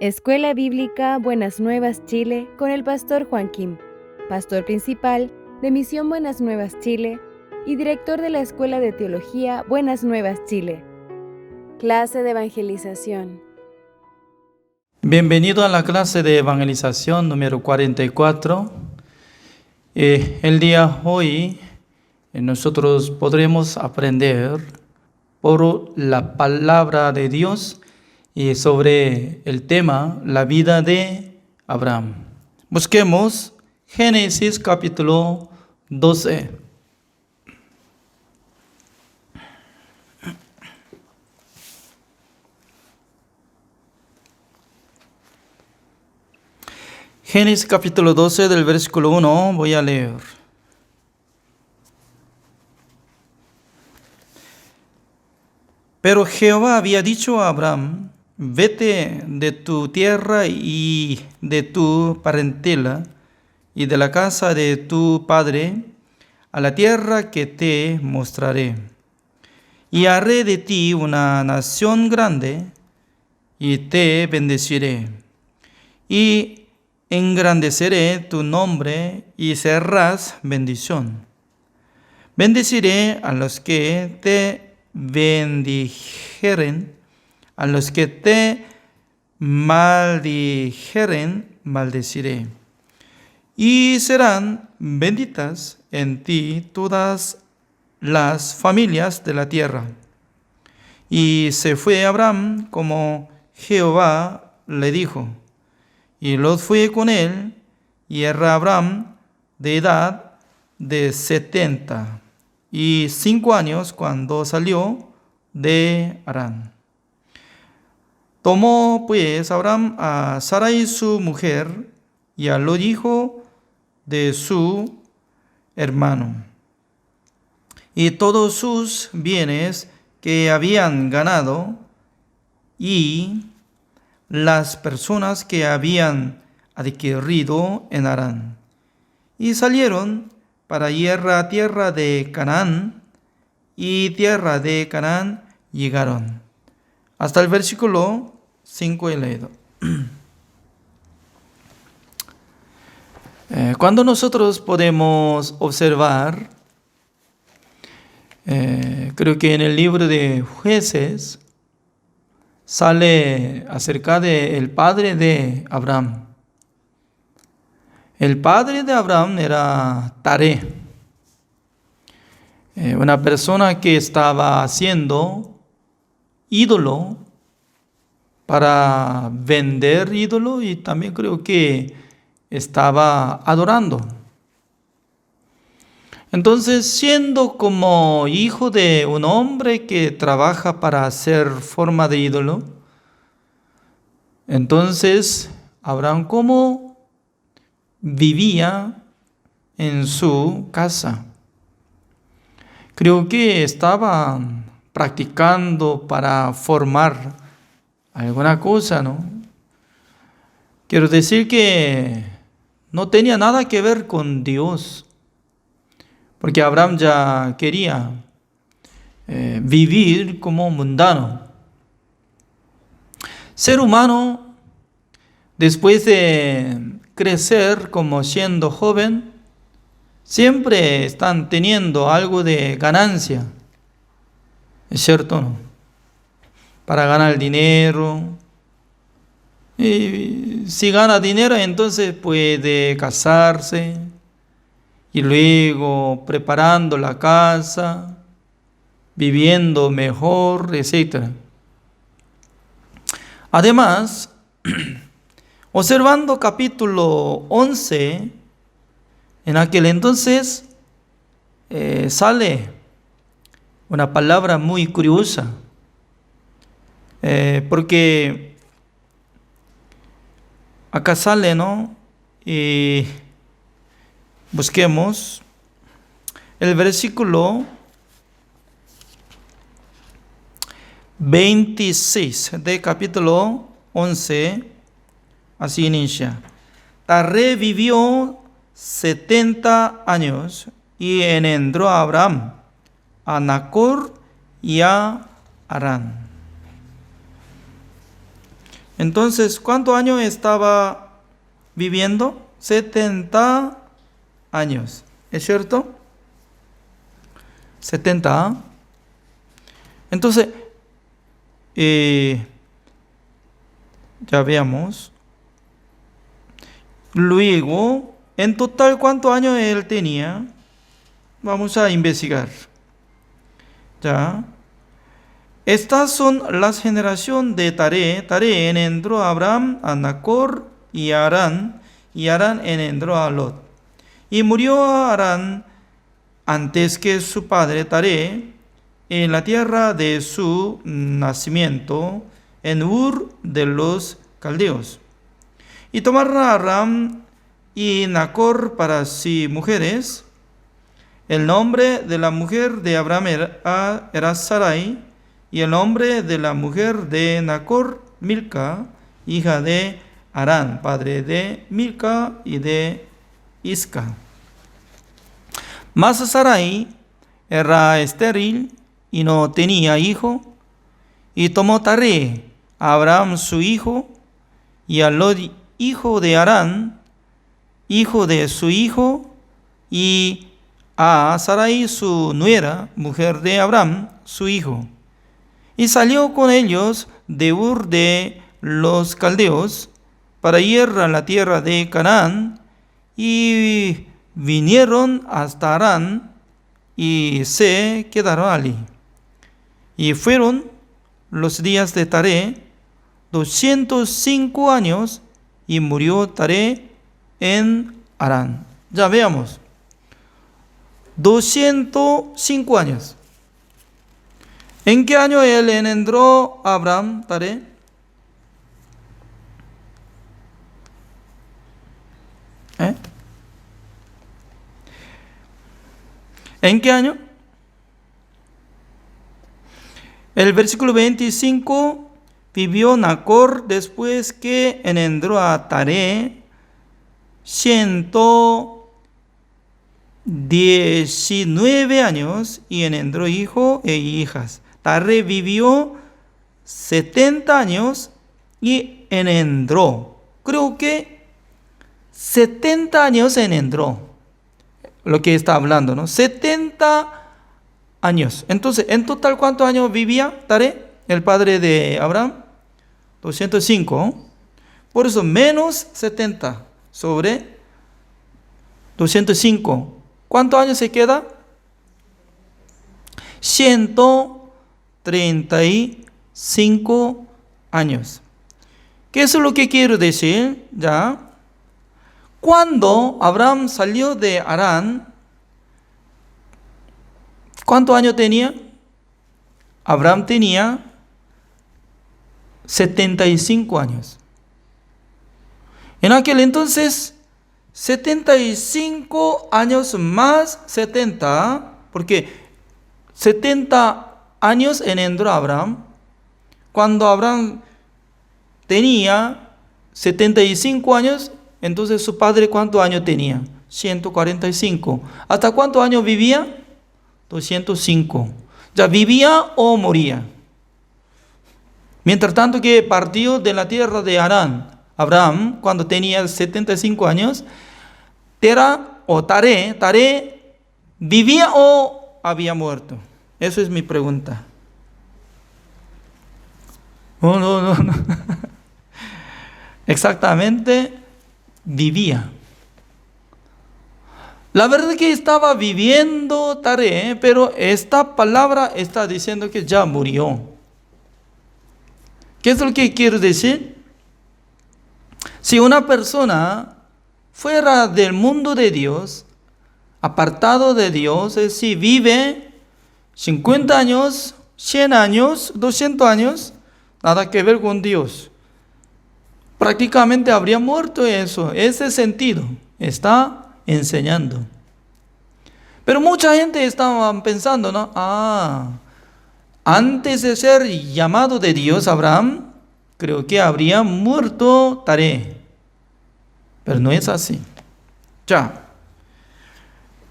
Escuela Bíblica Buenas Nuevas Chile con el pastor Juan Kim, pastor principal de Misión Buenas Nuevas Chile y director de la Escuela de Teología Buenas Nuevas Chile. Clase de evangelización. Bienvenido a la clase de evangelización número 44. El día hoy nosotros podremos aprender por la palabra de Dios y sobre el tema la vida de Abraham. Busquemos Génesis capítulo 12. Génesis capítulo 12 del versículo 1 voy a leer. Pero Jehová había dicho a Abraham: vete de tu tierra y de tu parentela y de la casa de tu padre a la tierra que te mostraré. Y haré de ti una nación grande y te bendeciré. Y engrandeceré tu nombre y serás bendición. Bendeciré a los que te bendijeren, a los que te maldijeren, maldeciré. Y serán benditas en ti todas las familias de la tierra. Y se fue Abraham como Jehová le dijo. Y Lot fue con él, y era Abraham de edad de 75 años cuando salió de Harán. Tomó pues Abraham a Sarai su mujer y a Lot hijo de su hermano, y todos sus bienes que habían ganado, y las personas que habían adquirido en Harán, y salieron para ir a tierra de Canaán, y tierra de Canaán llegaron. Hasta el versículo 5 he leído. Cuando nosotros podemos observar, creo que en el libro de Jueces sale acerca del padre de Abraham. El padre de Abraham era Taré, una persona que estaba haciendo ídolo para vender ídolo, y también creo que estaba adorando. Entonces, siendo como hijo de un hombre que trabaja para hacer forma de ídolo, entonces Abraham, ¿cómo vivía en su casa? Creo que estaba practicando para formar alguna cosa, ¿no? Quiero decir que no tenía nada que ver con Dios, porque Abraham ya quería vivir como mundano. Ser humano, después de crecer como siendo joven, siempre están teniendo algo de ganancia, ¿es cierto, no? Para ganar dinero. Y si gana dinero, entonces puede casarse y luego preparando la casa, viviendo mejor, etc. Además, observando capítulo 11, en aquel entonces sale una palabra muy curiosa, porque acá sale, ¿no? Y busquemos el versículo 26 de capítulo 11, así inicia. Taré vivió 70 años y engendró a Abraham, a Nacor y a Harán. Entonces, ¿cuántos años estaba viviendo? 70 años. ¿Es cierto? 70. Entonces, ya veamos. Luego, en total, ¿cuántos años él tenía? Vamos a investigar. Ya. Estas son las generaciones de Taré. Taré engendró a Abraham, a Nacor y a Harán. Y Harán engendró a Lot. Y murió Harán antes que su padre Taré en la tierra de su nacimiento, en Ur de los Caldeos. Y tomaron a Abraham y Nacor para sí mujeres. El nombre de la mujer de Abraham era Sarai, y el nombre de la mujer de Nacor, Milca, hija de Harán, padre de Milca y de Isca. Mas Sarai era estéril y no tenía hijo, y tomó Taré a Abraham su hijo, y a Lot, hijo de Harán, hijo de su hijo, y a Sarai su nuera, mujer de Abraham, su hijo. Y salió con ellos de Ur de los Caldeos para ir a la tierra de Canaán, y vinieron hasta Harán y se quedaron allí. Y fueron los días de Taré 205 años, y murió Taré en Harán. Ya veamos. 205 años. ¿En qué año él engendró a Abraham, Taré? ¿En qué año? El versículo 25, vivió Nacor después que engendró a Taré 119 años y engendró hijo e hijas. Taré vivió 70 años y engendró. Creo que 70 años engendró. Lo que está hablando, ¿no? 70 años. Entonces, en total, ¿cuántos años vivía Taré, el padre de Abraham? 205. Por eso, menos 70 sobre 205. ¿Cuántos años se queda? 135 años. ¿Qué es lo que quiero decir? Ya. Cuando Abraham salió de Harán, ¿cuántos años tenía? Abraham tenía 75 años. En aquel entonces, 75 años más 70, porque 70 años engendró Abraham. Cuando Abraham tenía 75 años, entonces su padre, ¿cuántos años tenía? 145. ¿Hasta cuántos años vivía? 205. ¿Ya vivía o moría? Mientras tanto que partió de la tierra de Harán, Abraham, cuando tenía 75 años, Taré, ¿vivía o había muerto? Esa es mi pregunta. No. Exactamente, vivía. La verdad que estaba viviendo Taré, pero esta palabra está diciendo que ya murió. ¿Qué es lo que quiero decir? Si una persona fuera del mundo de Dios, apartado de Dios, es decir, vive 50 años, 100 años, 200 años, nada que ver con Dios, prácticamente habría muerto eso. Ese sentido está enseñando. Pero mucha gente estaba pensando, ¿no? Antes de ser llamado de Dios Abraham, creo que habría muerto Taré. Pero no es así. Ya.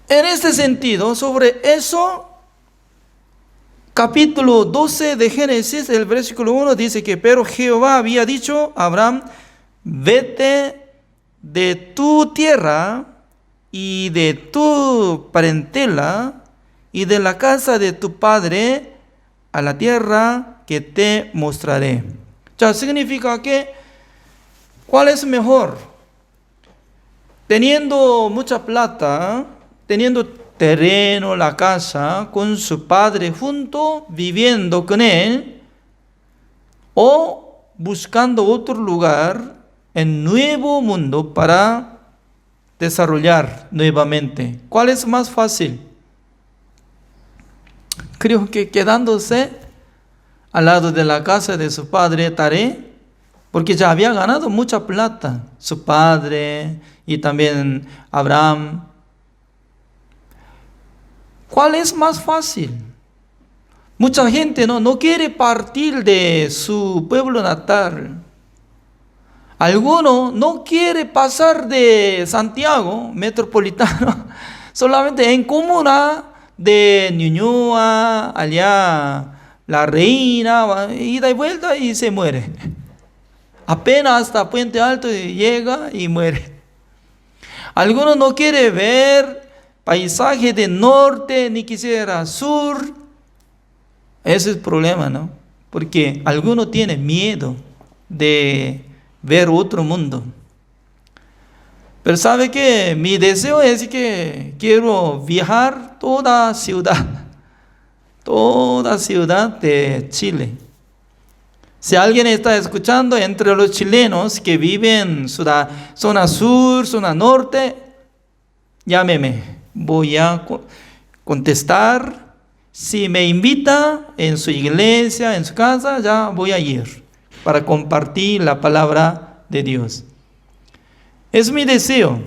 En este sentido, sobre eso, capítulo 12 de Génesis, el versículo 1 dice que, pero Jehová había dicho a Abraham, vete de tu tierra y de tu parentela y de la casa de tu padre a la tierra que te mostraré. Ya significa que, ¿cuál es mejor? Teniendo mucha plata, teniendo terreno, la casa, con su padre junto, viviendo con él, o buscando otro lugar en nuevo mundo para desarrollar nuevamente. ¿Cuál es más fácil? Creo que quedándose al lado de la casa de su padre Taré, porque ya había ganado mucha plata, su padre y también Abraham. ¿Cuál es más fácil? Mucha gente no quiere partir de su pueblo natal. Alguno no quiere pasar de Santiago metropolitano solamente en comuna de Ñuñoa, allá La Reina, ida y vuelta y se muere. Apenas hasta Puente Alto llega y muere. Alguno no quiere ver paisaje de norte ni quisiera sur. Ese es el problema, ¿no? Porque alguno tiene miedo de ver otro mundo. Pero ¿sabe qué? Mi deseo es que quiero viajar toda ciudad de Chile. Si alguien está escuchando entre los chilenos que viven en zona sur, zona norte, llámeme. Voy a contestar. Si me invita en su iglesia, en su casa, ya voy a ir para compartir la palabra de Dios. Es mi deseo,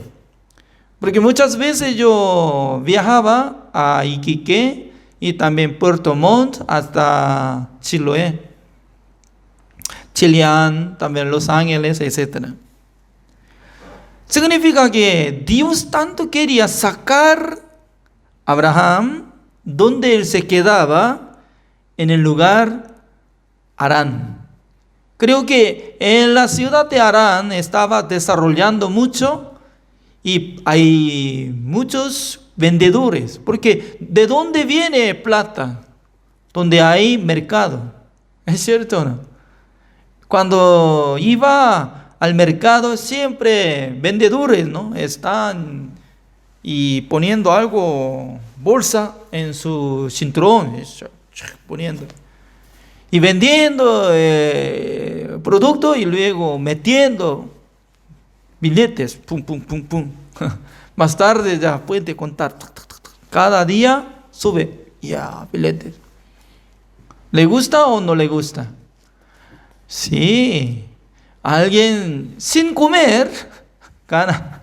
porque muchas veces yo viajaba a Iquique y también Puerto Montt hasta Chiloé, Chillán, también Los Ángeles, etc. Significa que Dios tanto quería sacar a Abraham donde él se quedaba, en el lugar Harán. Creo que en la ciudad de Harán estaba desarrollando mucho y hay muchos vendedores, porque ¿de dónde viene plata? Donde hay mercado, ¿es cierto o no? Cuando iba al mercado siempre vendedores, ¿no? Están y poniendo algo, bolsa en su cinturón, poniendo y vendiendo producto y luego metiendo billetes, pum, pum, pum, pum. Más tarde ya puede contar, cada día sube, ya, billetes. ¿Le gusta o no le gusta? Sí, alguien sin comer gana.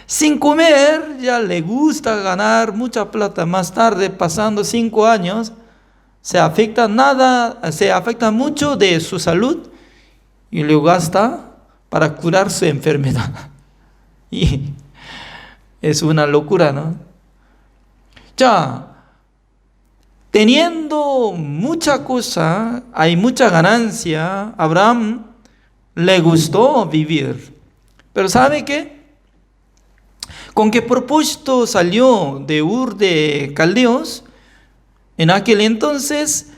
Sin comer ya le gusta ganar mucha plata. Más tarde, pasando 5 años, se afecta mucho de su salud y lo gasta para curar su enfermedad. Y es una locura, ¿no? Ya, teniendo mucha cosa, hay mucha ganancia, Abraham le gustó vivir. Pero ¿sabe qué? ¿Con qué propósito salió de Ur de Caldeos? En aquel entonces,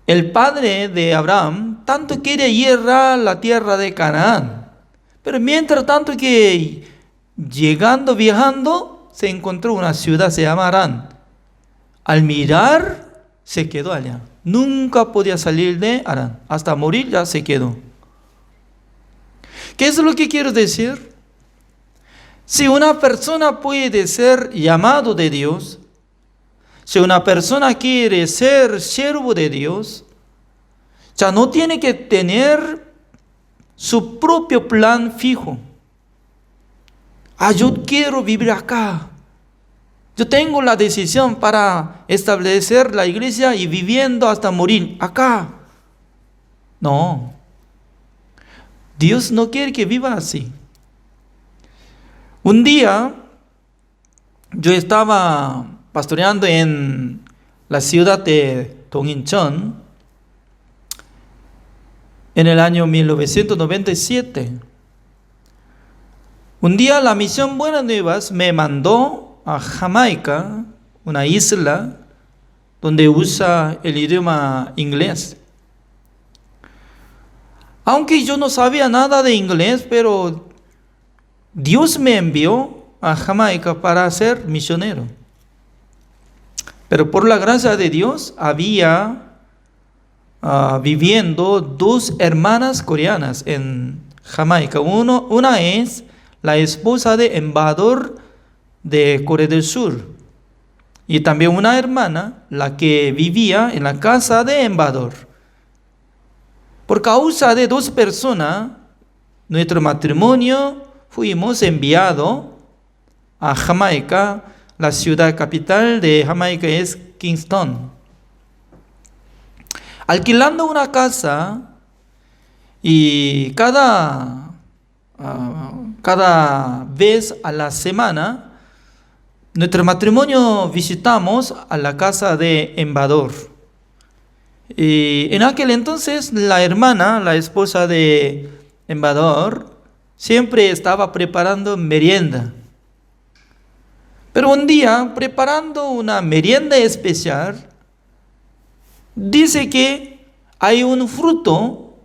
el padre de Abraham tanto quería ir a la tierra de Canaán. Pero mientras tanto que viajando, se encontró una ciudad, se llama Harán. Al mirar, se quedó allá. Nunca podía salir de Harán. Hasta morir ya se quedó. ¿Qué es lo que quiero decir? Si una persona puede ser llamado de Dios, si una persona quiere ser siervo de Dios, ya no tiene que tener su propio plan fijo. Yo quiero vivir acá. Yo tengo la decisión para establecer la iglesia y viviendo hasta morir acá. No. Dios no quiere que viva así. Un día yo estaba pastoreando en la ciudad de Dongincheon en el año 1997. Un día la Misión Buenas Nuevas me mandó a Jamaica, una isla donde usa el idioma inglés. Aunque yo no sabía nada de inglés, pero Dios me envió a Jamaica para ser misionero. Pero por la gracia de Dios había viviendo dos hermanas coreanas en Jamaica. Una es la esposa de embajador de Corea del Sur. Y también una hermana, la que vivía en la casa de embajador. Por causa de dos personas, nuestro matrimonio fuimos enviados a Jamaica. La ciudad capital de Jamaica es Kingston. Alquilando una casa y cada vez a la semana, nuestro matrimonio visitamos a la casa de embajador. Y en aquel entonces la hermana, la esposa de embajador, siempre estaba preparando merienda. Pero un día, preparando una merienda especial, dice que hay un fruto,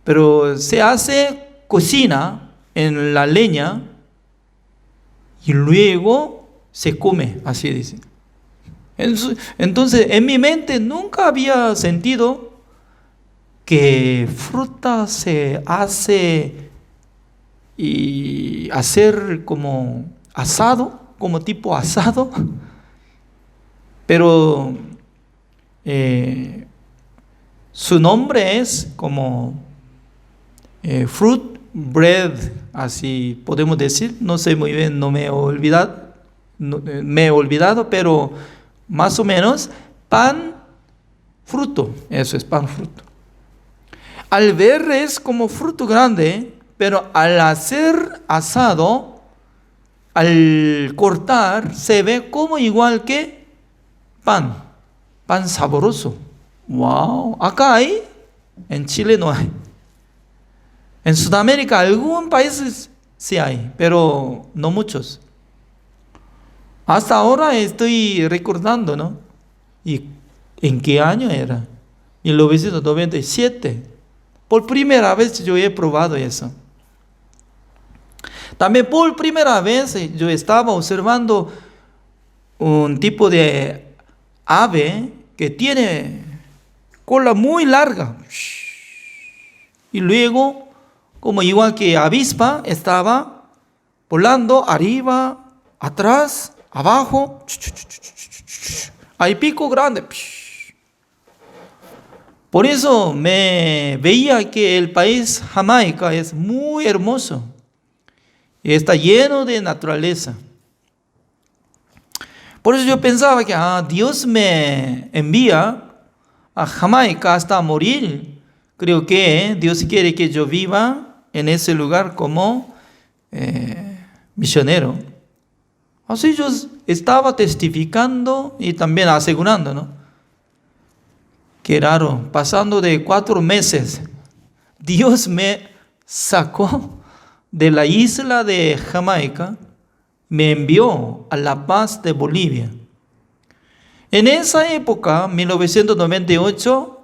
pero se hace cocina en la leña y luego se come, así dice. Entonces, en mi mente nunca había sentido que fruta se hace y hacer como asado, como tipo asado, pero su nombre es como fruit bread, así podemos decir. No sé muy bien, no me he olvidado, pero más o menos pan fruto, eso es pan fruto. Al ver es como fruto grande, pero al hacer asado, al cortar, se ve como igual que pan sabroso. Wow, acá hay, en Chile no hay. En Sudamérica, algún país sí hay, pero no muchos. Hasta ahora estoy recordando, ¿no? ¿Y en qué año era? 1997. Por primera vez yo he probado eso. También por primera vez yo estaba observando un tipo de ave que tiene cola muy larga. Y luego, como igual que avispa, estaba volando arriba, atrás, abajo. Hay pico grande. Por eso me veía que el país Jamaica es muy hermoso. Y está lleno de naturaleza. Por eso yo pensaba que Dios me envía a Jamaica hasta morir. Creo que Dios quiere que yo viva en ese lugar como misionero. Así yo estaba testificando y también asegurando, ¿no? Qué raro, pasando de 4 meses, Dios me sacó de la isla de Jamaica, me envió a La Paz de Bolivia. En esa época, 1998,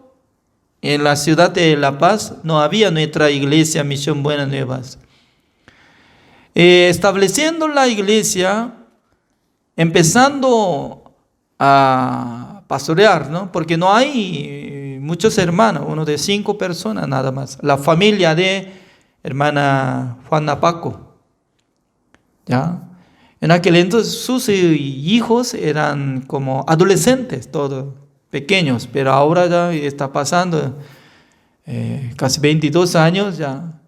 en la ciudad de La Paz no había nuestra iglesia Misión Buenas Nuevas. Estableciendo la iglesia, empezando a pastorear, ¿no? Porque no hay muchos hermanos, uno de 5 personas nada más. La familia de hermana Juana Paco, ¿ya? En aquel entonces sus hijos eran como adolescentes, todos pequeños, pero ahora ya está pasando casi 22 años, ya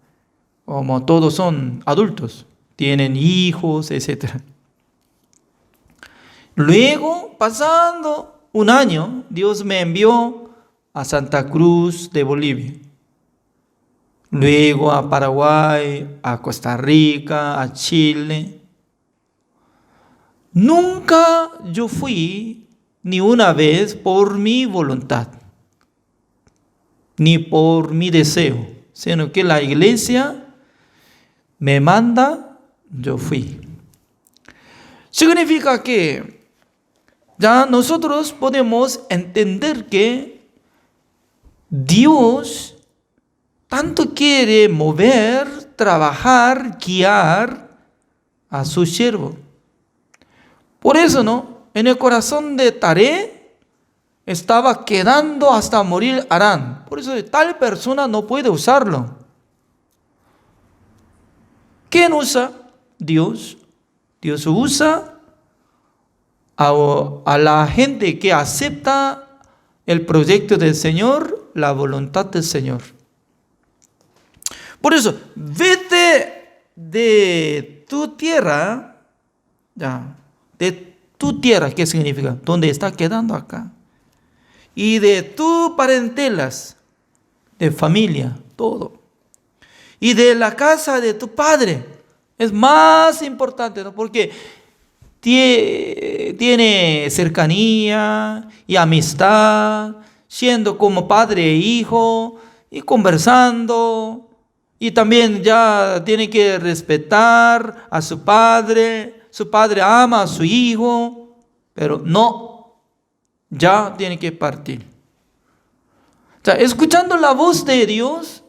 como todos son adultos, tienen hijos, etc. Luego, pasando un año, Dios me envió a Santa Cruz de Bolivia. Luego a Paraguay, a Costa Rica, a Chile. Nunca yo fui ni una vez por mi voluntad, ni por mi deseo, sino que la iglesia me manda, yo fui. Significa que ya nosotros podemos entender que Dios tanto quiere mover, trabajar, guiar a su siervo. Por eso, ¿no? En el corazón de Taré estaba quedando hasta morir Harán. Por eso tal persona no puede usarlo. ¿Quién usa? Dios. Dios usa a la gente que acepta el proyecto del Señor, la voluntad del Señor. Por eso, vete de tu tierra, ya, de tu tierra, ¿qué significa? ¿Dónde está quedando acá? Y de tu parentelas, de familia, todo. Y de la casa de tu padre, es más importante, ¿no? Porque tiene cercanía y amistad, siendo como padre e hijo, y conversando. Y también ya tiene que respetar a su padre ama a su hijo, pero no, ya tiene que partir. O sea, escuchando la voz de Dios,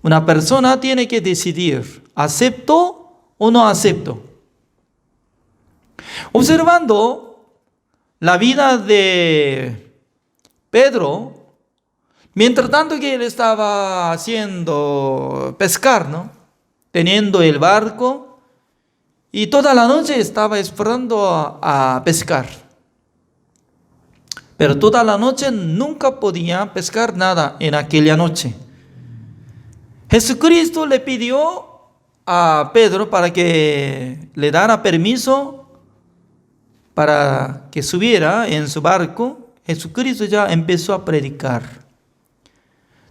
una persona tiene que decidir, ¿acepto o no acepto? Observando la vida de Pedro, mientras tanto que él estaba haciendo pescar, ¿no? Teniendo el barco, y toda la noche estaba esperando a pescar. Pero toda la noche nunca podía pescar nada en aquella noche. Jesucristo le pidió a Pedro para que le diera permiso para que subiera en su barco. Jesucristo ya empezó a predicar.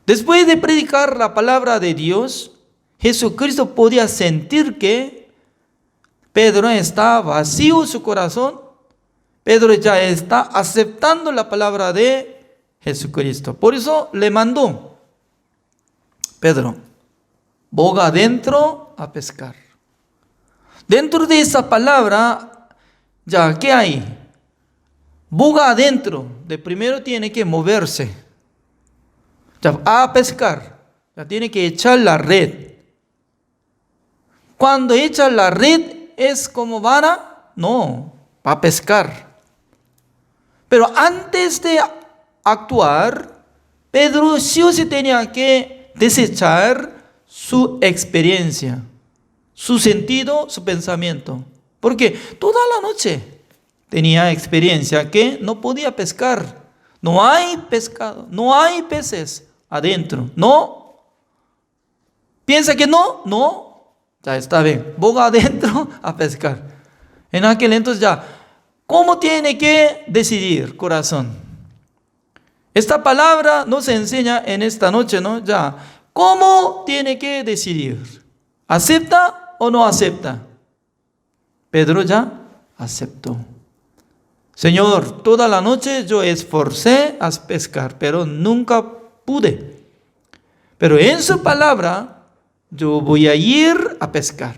Después de predicar la palabra de Dios, Jesucristo podía sentir que Pedro está vacío su corazón. Pedro ya está aceptando la palabra de Jesucristo. Por eso le mandó: Pedro, boga adentro a pescar. Dentro de esa palabra, ya, ¿qué hay? Boga adentro. De primero tiene que moverse. Ya, a pescar. Ya tiene que echar la red. Cuando echa la red, ¿es como vara? No, va a pescar. Pero antes de actuar, Pedro sí o sí tenía que desechar su experiencia, su sentido, su pensamiento. Porque toda la noche tenía experiencia que no podía pescar. No hay pescado, no hay peces adentro. No. ¿Piensa que no? No. Ya está bien. Boga adentro a pescar. En aquel entonces ya, ¿cómo tiene que decidir corazón? Esta palabra nos enseña en esta noche, ¿no? Ya, ¿cómo tiene que decidir? ¿Acepta o no acepta? Pedro ya aceptó. Señor, toda la noche yo esforcé a pescar, pero nunca pude. Pero en su palabra yo voy a ir a pescar.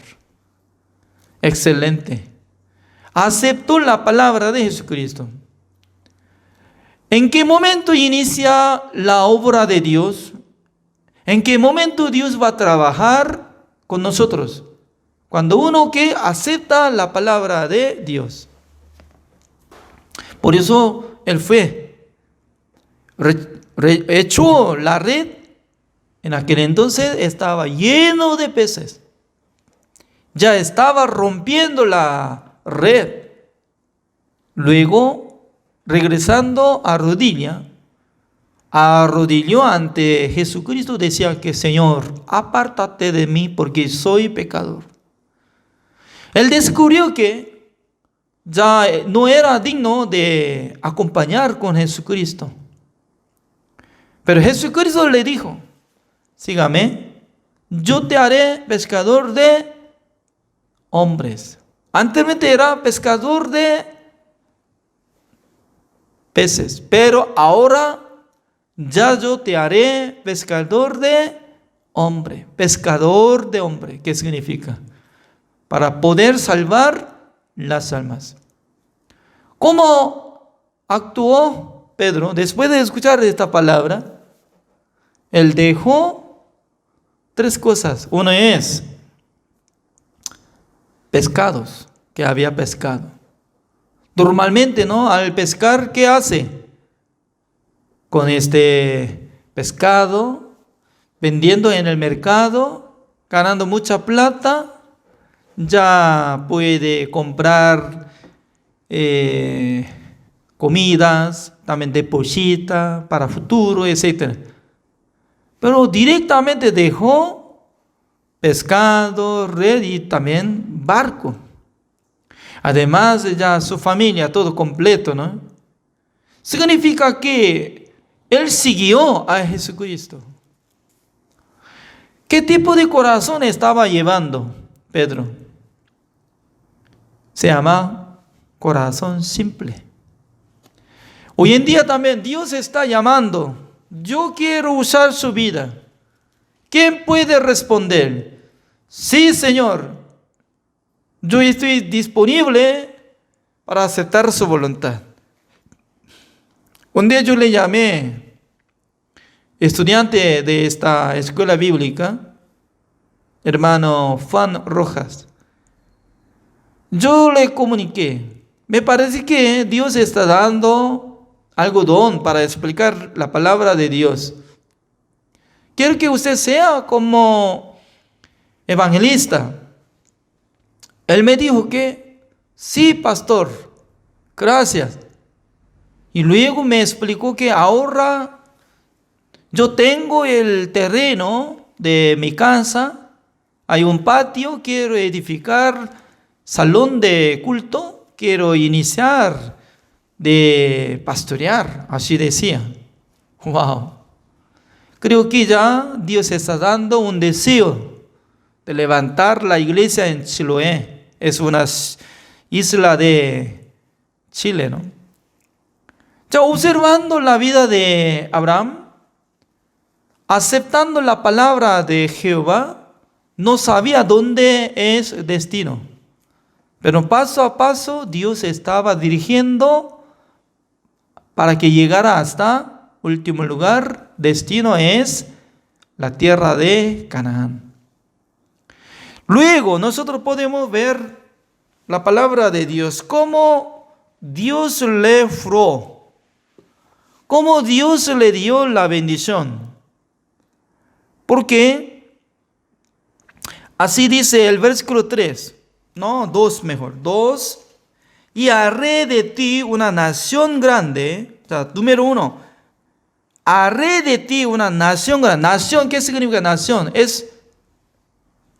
Excelente. Aceptó la palabra de Jesucristo. ¿En qué momento inicia la obra de Dios? ¿En qué momento Dios va a trabajar con nosotros? Cuando uno que acepta la palabra de Dios. Por eso él fue, echó la red. En aquel entonces estaba lleno de peces. Ya estaba rompiendo la red. Luego, regresando arrodilló ante Jesucristo, decía que: Señor, apártate de mí porque soy pecador. Él descubrió que ya no era digno de acompañar con Jesucristo. Pero Jesucristo le dijo: sígame, yo te haré pescador de hombres. Anteriormente era pescador de peces, pero ahora ya yo te haré pescador de hombre. Pescador de hombre, ¿qué significa? Para poder salvar las almas. ¿Cómo actuó Pedro después de escuchar esta palabra? Él dejó 3 cosas. Uno es pescados que había pescado. Normalmente, ¿no? Al pescar, ¿qué hace? Con este pescado, vendiendo en el mercado, ganando mucha plata, ya puede comprar comidas, también deposita para futuro, etc. Pero directamente dejó pescado, red y también barco. Además, ya su familia, todo completo, ¿no? Significa que él siguió a Jesucristo. ¿Qué tipo de corazón estaba llevando Pedro? Se llama corazón simple. Hoy en día también Dios está llamando. Yo quiero usar su vida. ¿Quién puede responder? Sí, Señor. Yo estoy disponible para aceptar su voluntad. Un día yo le llamé estudiante de esta escuela bíblica, hermano Juan Rojas. Yo le comuniqué, me parece que Dios está dando algo don para explicar la palabra de Dios. Quiero que usted sea como evangelista. Él me dijo que sí, pastor, gracias. Y luego me explicó que ahora yo tengo el terreno de mi casa, hay un patio, quiero edificar salón de culto, quiero iniciar de pastorear, así decía. Wow. Creo que ya Dios está dando un deseo de levantar la iglesia en Chiloé. Es una isla de Chile, ¿no? Ya observando la vida de Abraham, aceptando la palabra de Jehová, no sabía dónde es destino. Pero paso a paso Dios estaba dirigiendo para que llegara hasta último lugar. Destino es la tierra de Canaán. Luego nosotros podemos ver la palabra de Dios, cómo Dios le furó, cómo Dios le dio la bendición. Porque así dice el versículo 3, no, 2 mejor, 2. Y haré de ti una nación grande. O sea, número 1, haré de ti una nación grande. Nación, ¿qué significa nación? Es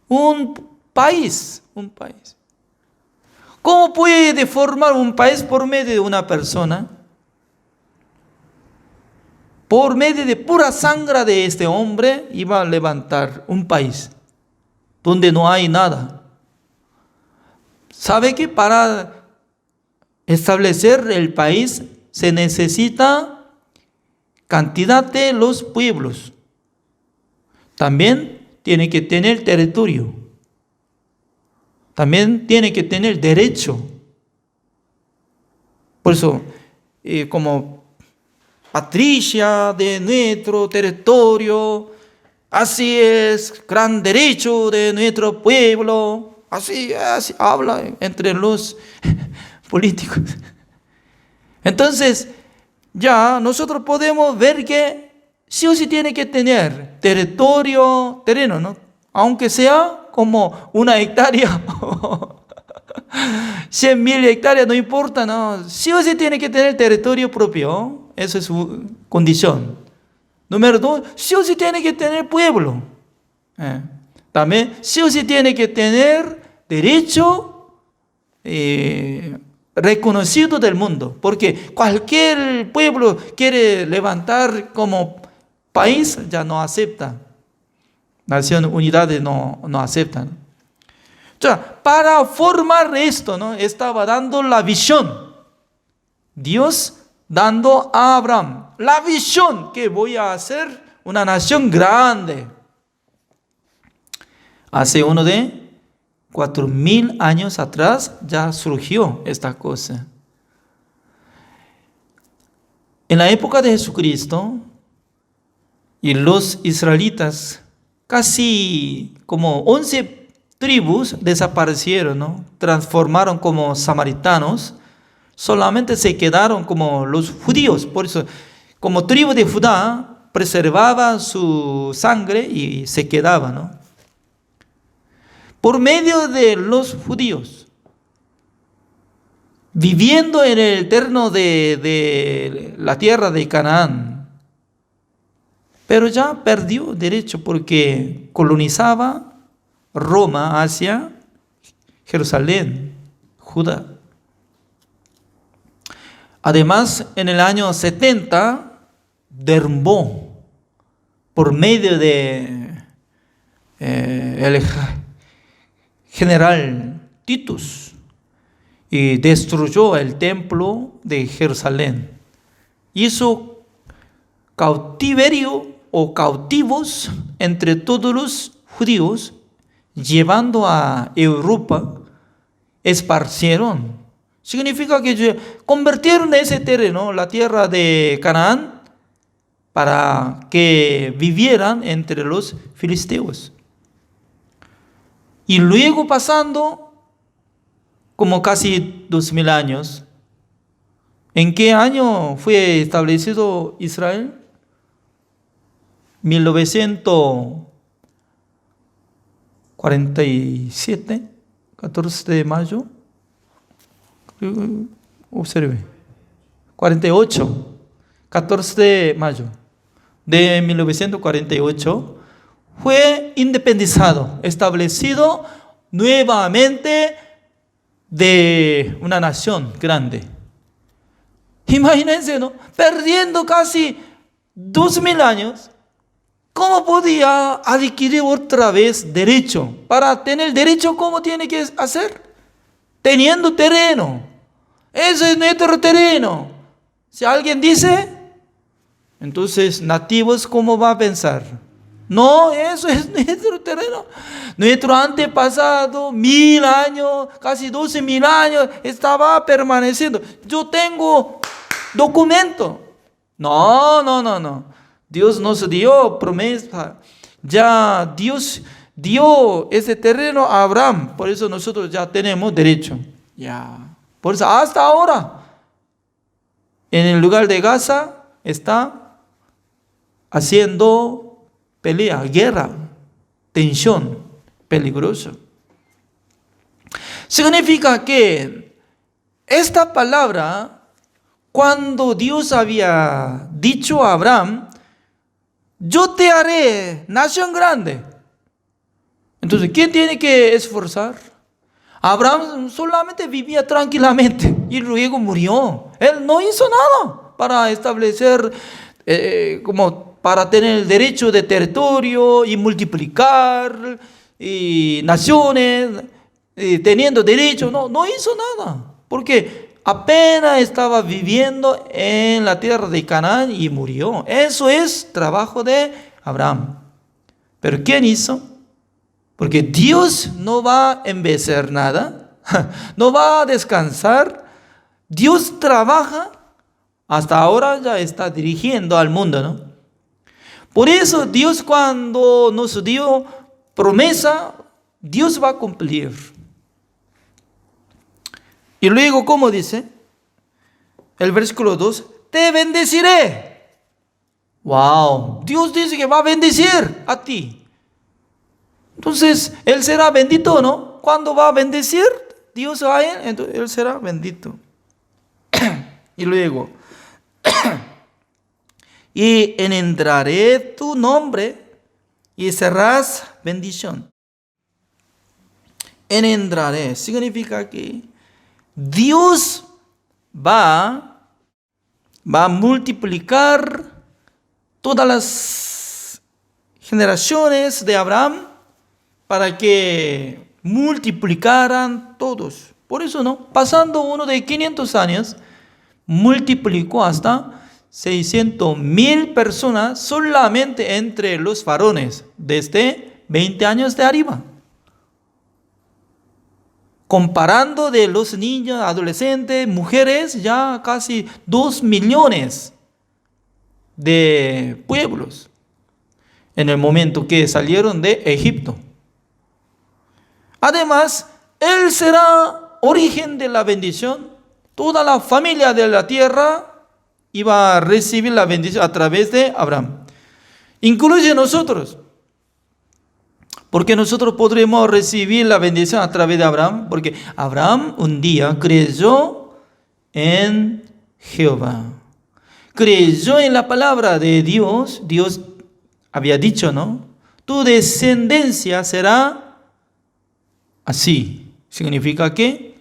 un país. ¿Cómo puede formar un país por medio de una persona? Por medio de pura sangre de este hombre iba a levantar un país donde no hay nada. ¿Sabe que para establecer el país se necesita cantidad de los pueblos? También tiene que tener territorio. También tiene que tener derecho. Por eso, como Patricia de nuestro territorio, así es, gran derecho de nuestro pueblo, así habla entre los políticos. Entonces, ya nosotros podemos ver que sí o sí tiene que tener territorio, terreno, ¿no? Aunque sea como 1 hectárea, 100,000 hectáreas, no importa, ¿no? Sí o sí tiene que tener territorio propio, esa es su condición. Número 2, sí o sí tiene que tener pueblo. También sí o sí tiene que tener derecho reconocido del mundo, porque cualquier pueblo quiere levantar como país, ya no acepta. Nación Unidades no aceptan. O sea, para formar esto, ¿no? Estaba dando la visión. Dios dando a Abraham la visión que voy a hacer una nación grande. Hace uno de 4000 años atrás ya surgió esta cosa. En la época de Jesucristo, y los israelitas, casi como 11 tribus desaparecieron, ¿no? Transformaron como samaritanos. Solamente se quedaron como los judíos. Por eso, como tribu de Judá, preservaba su sangre y se quedaba, ¿no? Por medio de los judíos, viviendo en el eterno de la tierra de Canaán, pero ya perdió derecho porque colonizaba Roma hacia Jerusalén, Judá. Además, en el año 70, derrumbó por medio de el general Titus y destruyó el templo de Jerusalén. Hizo cautiverio o cautivos entre todos los judíos, llevando a Europa, esparcieron. Significa que convirtieron ese terreno, la tierra de Canaán, para que vivieran entre los filisteos. Y luego pasando como casi 2000 años, ¿en qué año fue establecido Israel? 1947, 14 de mayo. Observe. 48, 14 de mayo de 1948 fue independizado, establecido nuevamente de una nación grande. Imagínense, ¿no? Perdiendo casi 2000 años, ¿cómo podía adquirir otra vez derecho? Para tener derecho, ¿cómo tiene que hacer? Teniendo terreno. Eso es nuestro terreno. Si alguien dice, entonces nativos, ¿cómo va a pensar? No, eso es nuestro terreno. Nuestro antepasado, 1000 años, casi 12.000 años, estaba permaneciendo. Yo tengo documento. No. Dios nos dio promesa. Ya Dios dio ese terreno a Abraham. Por eso nosotros ya tenemos derecho. Ya. Por eso hasta ahora, en el lugar de Gaza, está haciendo pelea, guerra, tensión, peligroso. Significa que esta palabra, cuando Dios había dicho a Abraham, yo te haré nación grande. Entonces, ¿quién tiene que esforzar? Abraham solamente vivía tranquilamente y luego murió. Él no hizo nada para establecer, como para tener el derecho de territorio y multiplicar y naciones, teniendo derecho. No hizo nada, porque apenas estaba viviendo en la tierra de Canaán y murió. Eso es trabajo de Abraham. Pero ¿quién hizo? Porque Dios no va a envejecer nada, no va a descansar. Dios trabaja, hasta ahora ya está dirigiendo al mundo, ¿no? Por eso Dios, cuando nos dio promesa, Dios va a cumplir. Y luego, ¿cómo dice? El versículo 2, te bendeciré. Wow, Dios dice que va a bendecir a ti. Entonces, Él será bendito, ¿no? ¿Cuándo va a bendecir Dios a Él? Entonces, Él será bendito. Y luego, y engendraré tu nombre y serás bendición. Engendraré significa que Dios va a multiplicar todas las generaciones de Abraham para que multiplicaran todos. Por eso, ¿no? Pasando uno de 500 años, multiplicó hasta 600,000 personas solamente entre los varones, desde 20 años de arriba. Comparando de los niños, adolescentes, mujeres, ya casi 2 millones de pueblos en el momento que salieron de Egipto. Además, Él será origen de la bendición. Toda la familia de la tierra iba a recibir la bendición a través de Abraham. Incluye nosotros. Porque nosotros podremos recibir la bendición a través de Abraham. Porque Abraham un día creyó en Jehová. Creyó en la palabra de Dios. Dios había dicho, ¿no? Tu descendencia será así. Significa que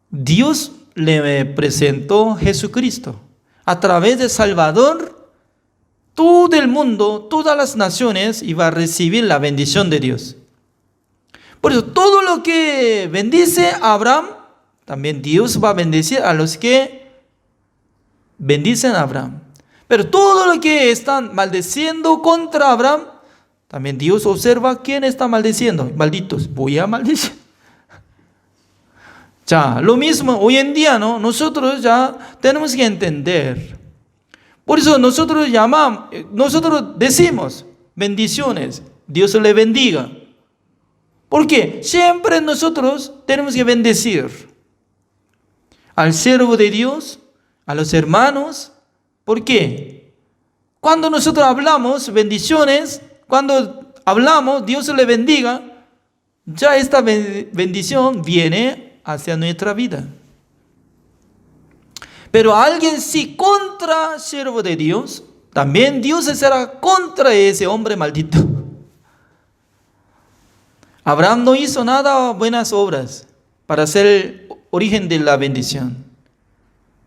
Dios le presentó a Jesucristo. A través de Salvador, todo el mundo, todas las naciones iban a recibir la bendición de Dios. Por eso, todo lo que bendice a Abraham, también Dios va a bendecir a los que bendicen a Abraham. Pero todo lo que están maldeciendo contra Abraham, también Dios observa quién está maldiciendo. Malditos, voy a maldecir. Ya, lo mismo hoy en día, ¿no? Nosotros ya tenemos que entender. Por eso nosotros decimos bendiciones, Dios le bendiga. Porque siempre nosotros tenemos que bendecir al siervo de Dios, a los hermanos. ¿Por qué? Cuando nosotros hablamos bendiciones, cuando hablamos Dios le bendiga, ya esta bendición viene hacia nuestra vida. Pero alguien si contra siervo de Dios, también Dios será contra ese hombre maldito. Abraham no hizo nada buenas obras para ser el origen de la bendición.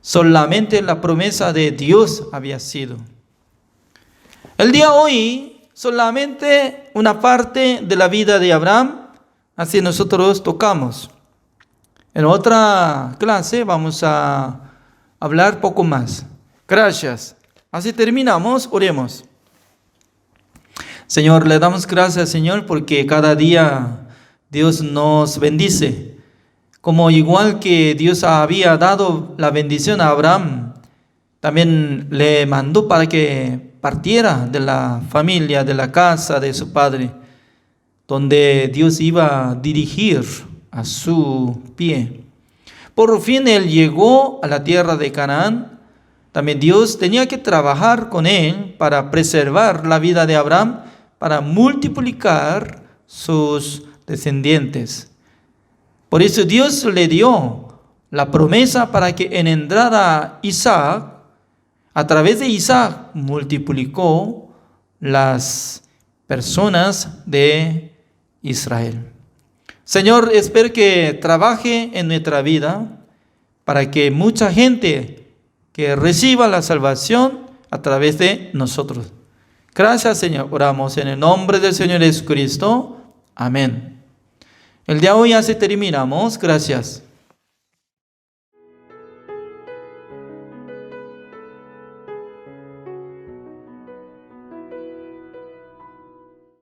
Solamente la promesa de Dios había sido. El día de hoy, solamente una parte de la vida de Abraham, así nosotros tocamos. En otra clase vamos a hablar poco más. Gracias. Así terminamos, oremos. Señor, le damos gracias, Señor, porque cada día Dios nos bendice. Como igual que Dios había dado la bendición a Abraham, también le mandó para que partiera de la familia, de la casa de su padre, donde Dios iba a dirigir a su pie. Por fin él llegó a la tierra de Canaán. También Dios tenía que trabajar con él para preservar la vida de Abraham, para multiplicar sus descendientes. Por eso Dios le dio la promesa para que engendrara Isaac. A través de Isaac multiplicó las personas de Israel. Señor, espero que trabaje en nuestra vida para que mucha gente que reciba la salvación a través de nosotros. Gracias, Señor. Oramos en el nombre del Señor Jesucristo. Amén. El día de hoy así terminamos. Gracias.